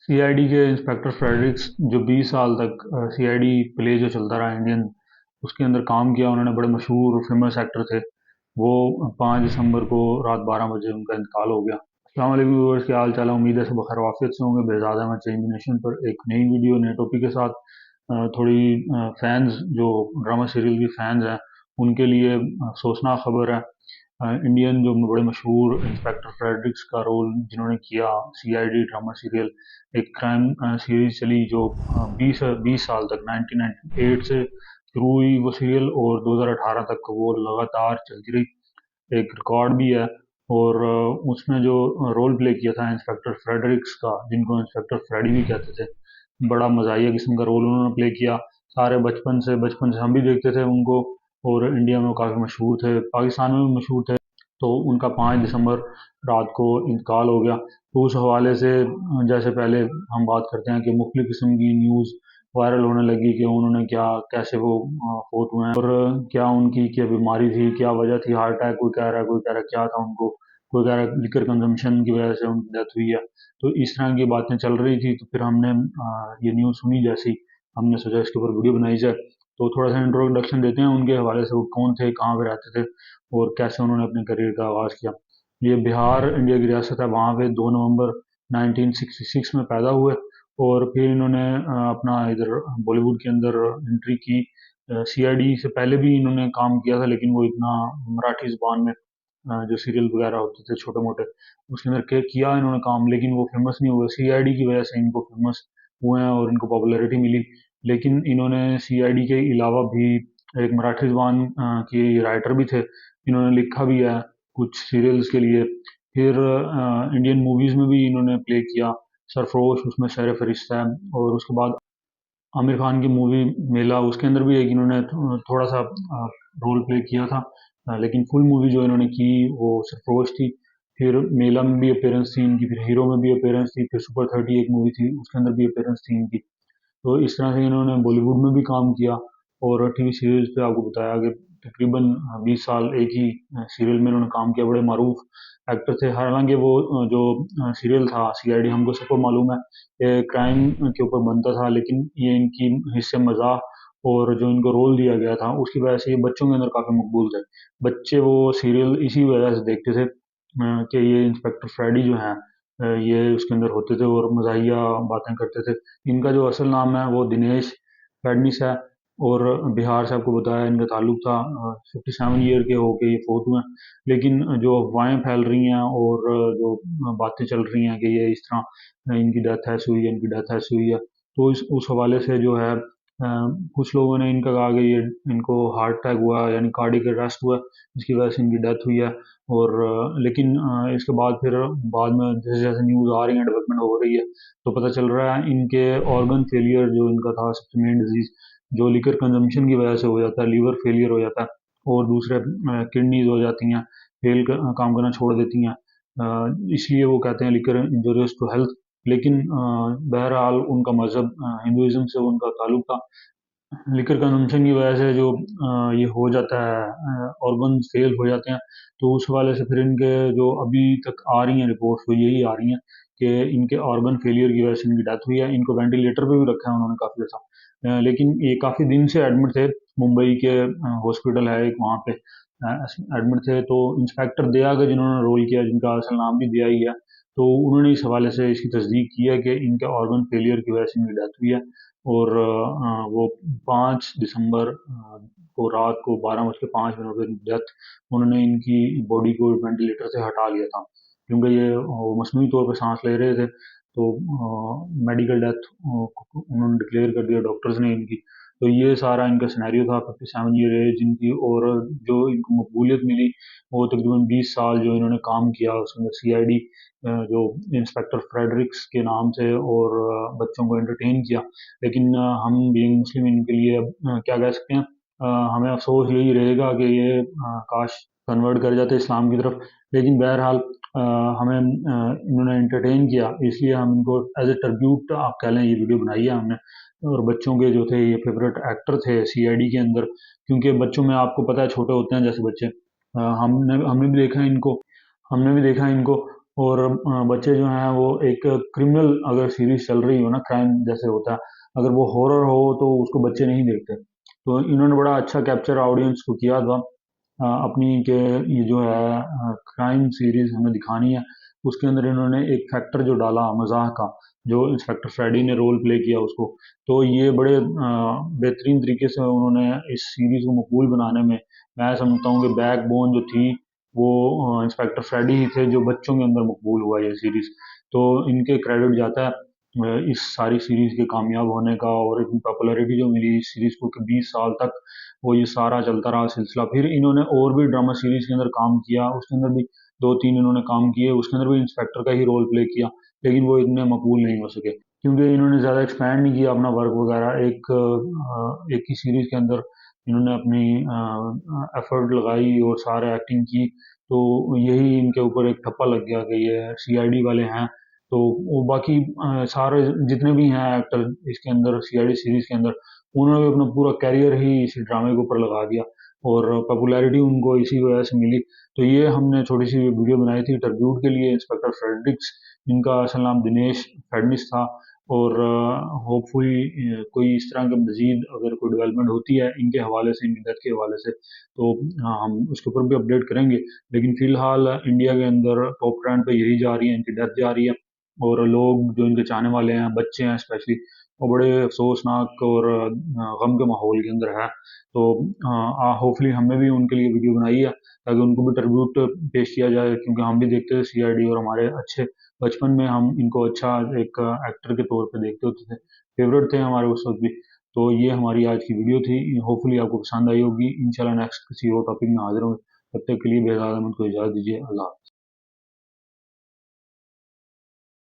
CID के inspector Fredericks जो 20 साल तक सीआईडी प्ले जो चलता रहा इंडियन, उसके अंदर काम किया उन्होंने। बड़े मशहूर फेमस एक्टर थे वो। 5 दिसंबर को रात 12 बजे उनका इंतकाल हो गया। अस्सलाम वालेकुम व्यूअर्स, क्या हाल चाल है? उम्मीद है सब खैर वाफियत से होंगे। बेहद मैं चेंज नेशन पर एक नई वीडियो नए टॉपिक के साथ थोड़ी फैंस जो ड्रामा सीरियल की फैंस हैं उनके लिए अफसोसनाक खबर है। इंडियन जो बड़े मशहूर इंस्पेक्टर फ्रेडरिक्स का रोल जिन्होंने किया, सीआईडी ड्रामा सीरियल, एक क्राइम सीरीज चली जो 20 साल तक 1998 से शुरू हुई वो सीरियल, और 2018 तक वो लगातार चलती रही। एक रिकॉर्ड भी है। और उसमें जो रोल प्ले किया था इंस्पेक्टर फ्रेडरिक्स का, जिनको इंस्पेक्टर फ्रेडी भी कहते थे, बड़ा मजाहिया किस्म का रोल उन्होंने प्ले किया। सारे बचपन से हम भी देखते थे उनको, और इंडिया में वो काफ़ी मशहूर थे, पाकिस्तान में भी मशहूर थे। तो उनका 5 दिसंबर रात को इंतकाल हो गया। तो उस हवाले से जैसे पहले हम बात करते हैं कि मुख्तलिफ़ किस्म की न्यूज़ वायरल होने लगी कि उन्होंने क्या, कैसे वो फोत हुए हैं, और क्या उनकी क्या बीमारी थी, क्या वजह थी, हार्ट अटैक, कोई कह रहा है क्या था उनको, कोई कह रहा है लिकर कंजम्पशन की वजह से उनकी डेथ हुई है। तो इस तरह की बातें चल रही थी। तो फिर हमने ये न्यूज़ सुनी जैसी, हमने सोचा इसके ऊपर वीडियो बनाई जाए। तो थोड़ा सा इंट्रोडक्शन देते हैं उनके हवाले से, वो कौन थे, कहाँ पे रहते थे, और कैसे उन्होंने अपने करियर का आगाज़ किया। ये बिहार इंडिया की रियासत है, वहाँ पे 2 नवंबर 1966 में पैदा हुए। और फिर इन्होंने अपना इधर बॉलीवुड के अंदर एंट्री की। सीआईडी से पहले भी इन्होंने काम किया था, लेकिन वो इतना मराठी ज़ुबान में जो सीरियल वगैरह होते थे छोटे मोटे, उसके अंदर किया इन्होंने काम, लेकिन वो फेमस नहीं हुए। सीआईडी की वजह से इनको फेमस हुए हैं और इनको पॉपुलैरिटी मिली। लेकिन इन्होंने सीआईडी के अलावा भी एक मराठी ज़ुबान की राइटर भी थे, इन्होंने लिखा भी है कुछ सीरियल्स के लिए। फिर इंडियन मूवीज़ में भी इन्होंने प्ले किया। सरफरोश उसमें शेर फरिश्ता है, और उसके बाद आमिर खान की मूवी मेला, उसके अंदर भी एक इन्होंने थोड़ा सा रोल प्ले किया था। लेकिन फुल मूवी जो इन्होंने की वो सरफरोश थी। फिर मेला में भी अपीयरेंस थी इनकी, फिर हीरो में भी अपीयरेंस थी, फिर सुपर 30 एक मूवी थी उसके अंदर भी अपीयरेंस थी इनकी। तो इस तरह से इन्होंने बॉलीवुड में भी काम किया, और टीवी सीरियल्स पे आपको बताया कि तकरीबन 20 साल एक ही सीरियल में इन्होंने काम किया। बड़े मारूफ एक्टर थे। हालांकि वो जो सीरियल था सीआईडी, हमको सबको मालूम है कि क्राइम के ऊपर बनता था, लेकिन ये इनकी हिस्से मजाक और जो इनको रोल दिया गया था उसकी वजह से ये बच्चों के अंदर काफ़ी मकबूल थे। बच्चे वो सीरियल इसी वजह से देखते थे कि ये इंस्पेक्टर फ्रेडी जो हैं, ये उसके अंदर होते थे और मजाहिया बातें करते थे। इनका जो असल नाम है वो दिनेश फडणवीस है, और बिहार से आपको बताया इनका ताल्लुक था। 57 ईयर के होके ये फोत हुए हैं। लेकिन जो अफवाहें फैल रही हैं और जो बातें चल रही हैं कि ये इस तरह इनकी डेथ ऐसे हुई है, इनकी डेथ ऐसे हुई है, तो इस उस हवाले से जो है कुछ लोगों ने इनका कहा कि ये इनको हार्ट अटैक हुआ, यानी कार्डियक अरेस्ट हुआ, जिसकी वजह से इनकी डेथ हुई है। और लेकिन इसके बाद फिर बाद में जैसे जैसे न्यूज़ आ रही है, डेवलपमेंट हो रही है, तो पता चल रहा है इनके ऑर्गन फेलियर जो इनका था, सबसे मेन डिजीज जो लिकर कंजम्पशन की वजह से हो जाता है, लीवर फेलियर हो जाता है, और दूसरे किडनीज हो जाती हैं, काम करना छोड़ देती हैं। इसलिए वो कहते हैं लिकर इंजूरियस टू हेल्थ। लेकिन बहरहाल उनका मजहब हिंदुइज्म से उनका ताल्लुक था। लिकर कंजम्पशन की वजह से जो ये हो जाता है, ऑर्गन फेल हो जाते हैं, तो उस हवाले से फिर इनके जो अभी तक आ रही हैं रिपोर्ट्स वो यही आ रही हैं कि इनके ऑर्गन फेलियर की वजह से इनकी डेथ हुई है। इनको वेंटिलेटर पे भी रखा है उन्होंने काफ़ी अर्सा। लेकिन ये काफ़ी दिन से एडमिट थे। मुंबई के हॉस्पिटल है एक, वहाँ पे एडमिट थे। तो इंस्पेक्टर दया का जिन्होंने रोल किया, जिनका असल नाम भी दया ही है, तो उन्होंने इस हवाले से इसकी तस्दीक की है कि इनके ऑर्गन फेलियर की वजह से इनकी डेथ हुई है। और वो 5 दिसंबर को रात को 12:05 पर डेथ, उन्होंने इनकी बॉडी को वेंटिलेटर से हटा लिया था, क्योंकि ये मसनूई तौर पर सांस ले रहे थे। तो मेडिकल डेथ उन्होंने डिक्लेयर कर दिया डॉक्टर्स ने इनकी। तो ये सारा इनका सिनेरियो था। 57 ईयर एज इनकी, और जो इनको मकबूलियत मिली वो तकरीबन 20 साल जो इन्होंने काम किया उसके अंदर सीआईडी, जो इंस्पेक्टर फ्रेडरिक्स के नाम से, और बच्चों को एंटरटेन किया। लेकिन हम बीइंग मुस्लिम इनके लिए क्या कह सकते हैं, हमें अफसोस यही रहेगा कि ये काश कन्वर्ट कर जाते इस्लाम की तरफ। लेकिन बहरहाल हमें इन्होंने एंटरटेन किया, इसलिए हम इनको एज ए ट्रिब्यूट आप कह लें ये वीडियो बनाई है हमने। और बच्चों के जो थे ये फेवरेट एक्टर थे सीआईडी के अंदर, क्योंकि बच्चों में आपको पता है छोटे होते हैं जैसे बच्चे, हमने हमने भी देखा है इनको, हमने भी देखा है इनको। और बच्चे जो हैं वो एक क्रिमिनल अगर सीरीज चल रही हो ना, क्राइम जैसे होता है, अगर वो हॉरर हो तो उसको बच्चे नहीं देखते। तो इन्होंने बड़ा अच्छा कैप्चर ऑडियंस को किया था अपनी के ये जो है क्राइम सीरीज हमें दिखानी है। उसके अंदर इन्होंने एक फैक्टर जो डाला मजाक का, जो इंस्पेक्टर फ्रेडी ने रोल प्ले किया उसको, तो ये बड़े बेहतरीन तरीके से उन्होंने इस सीरीज को मकबूल बनाने में, मैं समझता हूँ कि बैकबोन जो थी वो इंस्पेक्टर फ्रेडी ही थे, जो बच्चों के अंदर मकबूल हुआ ये सीरीज। तो इनके क्रेडिट जाता है इस सारी सीरीज के कामयाब होने का, और इतनी पॉपुलैरिटी जो मिली इस सीरीज को कि 20 साल तक वो ये सारा चलता रहा सिलसिला। फिर इन्होंने और भी ड्रामा सीरीज के अंदर काम किया, उसके अंदर भी दो तीन इन्होंने काम किए, उसके अंदर भी इंस्पेक्टर का ही रोल प्ले किया, लेकिन वो इतने मकबूल नहीं हो सके क्योंकि इन्होंने ज़्यादा एक्सपैंड नहीं किया अपना वर्क वगैरह। एक ही सीरीज के अंदर इन्होंने अपनी एफर्ट लगाई और सारे एक्टिंग की, तो यही इनके ऊपर एक ठप्पा लग गया कि ये सीआईडी वाले हैं। तो वो बाकी सारे जितने भी हैं एक्टर इसके अंदर सीआईडी सीरीज के अंदर, उन्होंने अपना पूरा कैरियर ही इसी ड्रामे के ऊपर लगा दिया और पॉपुलैरिटी उनको इसी वजह से मिली। तो ये हमने छोटी सी वीडियो बनाई थी ट्रिब्यूट के लिए इंस्पेक्टर फ्रेडरिक्स। इनका असल नाम दिनेश फेडनिस था, और होपफुली कोई इस तरह के मजीद अगर कोई डेवलपमेंट होती है इनके हवाले से, इनकी डेथ के हवाले से, तो हम उसके ऊपर भी अपडेट करेंगे। लेकिन फिलहाल इंडिया के अंदर टॉप ट्रेंड पे यही जा रही है, इनकी डेथ जा रही है, और लोग जो इनके चाहने वाले हैं, बच्चे हैं स्पेशली, वो बड़े अफसोसनाक और गम के माहौल के अंदर है। तो होपफुली हमने भी उनके लिए वीडियो बनाई है ताकि उनको भी ट्रिब्यूट पेश किया जाए, क्योंकि हम भी देखते थे सीआईडी, और हमारे अच्छे बचपन में हम इनको अच्छा एक एक्टर के तौर पे देखते होते थे, फेवरेट थे हमारे उस वक्त भी। तो ये हमारी आज की वीडियो थी, होपफुली आपको पसंद आई होगी। इंशाल्लाह नेक्स्ट किसी और टॉपिक में हाजिर होंगे, तब तक के लिए बेहद अहमद को इजाज़त दीजिए। अल्लाह हाफ़िज़।